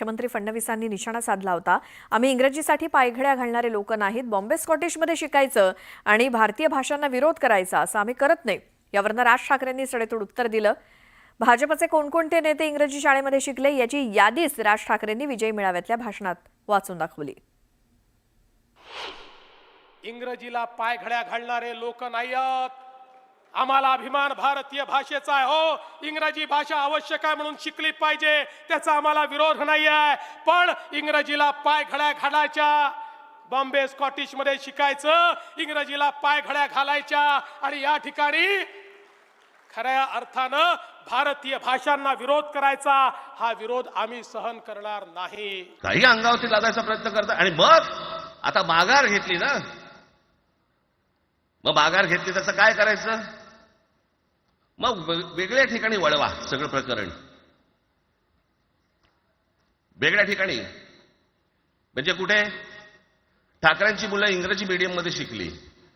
मुख्यमंत्री फडणवीसांनी निशाणा साधला होता। आम्ही इंग्रजीसाठी पायघड्या घालणारे लोक नाहीत, बॉम्बे स्कॉटिशमध्ये शिकायचं आणि भारतीय भाषांना विरोध करायचा असं आम्ही करत नाही। यावरनं राज ठाकरेंनी सडेतोड उत्तर दिलं। भाजपचे कोणकोणते नेते इंग्रजी शाळेमध्ये शिकले याची यादीच राज ठाकरेंनी विजय मेळाव्यातल्या भाषणात वाचून दाखवली। इंग्रजीला पायघड्या घालणारे लोक नाहीत, आम्हाला अभिमान भारतीय भाषेचा आहे। हो, इंग्रजी भाषा आवश्यक आहे म्हणून शिकली पाहिजे, त्याचा आम्हाला विरोध नाही आहे। पण इंग्रजीला पायघड्या घालायच्या, बॉम्बे स्कॉटिश मध्ये शिकायचं, इंग्रजीला पायघड्या घालायच्या आणि या ठिकाणी खऱ्या अर्थानं भारतीय भाषांना विरोध करायचा, हा विरोध आम्ही सहन करणार नाही। काही अंगावरती लादायचा प्रयत्न करतात आणि मग आता माघार घेतली ना, मग माघार घेतली त्याचं काय करायचं? मग वेगळ्या ठिकाणी वळवा सगळं प्रकरण, वेगळ्या ठिकाणी। म्हणजे कुठे? ठाकरेंची मुलं इंग्रजी मीडियम मध्ये शिकली,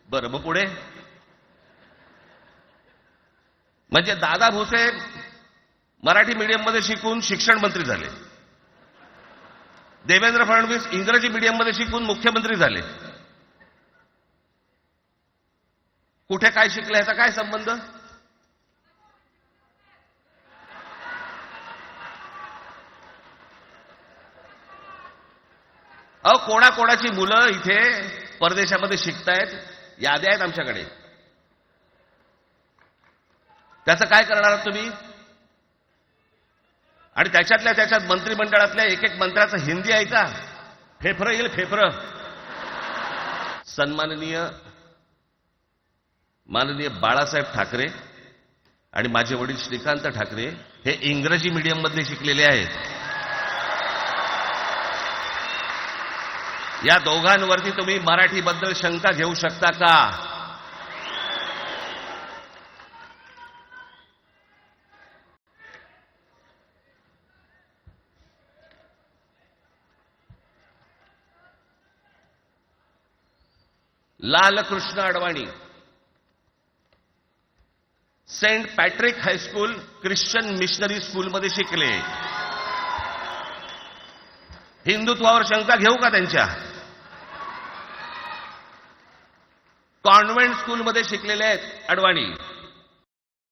बरं मग पुढे? म्हणजे दादा भुसे मराठी मीडियम मध्ये शिकून शिक्षण मंत्री झाले, देवेंद्र फडणवीस इंग्रजी मीडियम मध्ये शिकून मुख्यमंत्री झाले। कुठे काय शिकले याचा काय संबंध? कोणाकोणाची मुलं इथे परदेशामध्ये शिकतायत, याद्या आहेत आमच्याकडे। त्याचं काय करणार आहात तुम्ही? आणि त्याच्यात मंत्रिमंडळातल्या एक एक मंत्र्याचं हिंदी ऐका, फेफरं येईल फेफरं। माननीय बाळासाहेब ठाकरे आणि माझे वडील श्रीकांत ठाकरे हे इंग्रजी मीडियम मध्ये शिकलेले आहेत। या दोघांवरती तुम्ही मराठीबद्दल शंका घेऊ शकता का? Lalkrishna Advani saint Patrick high school Christian missionary स्कूलमध्ये शिकले। हिंदुत्वावर शंका घेऊ का त्यांच्या? कॉन्व्हेंट स्कूलमध्ये शिकलेले आहेत अडवाणी।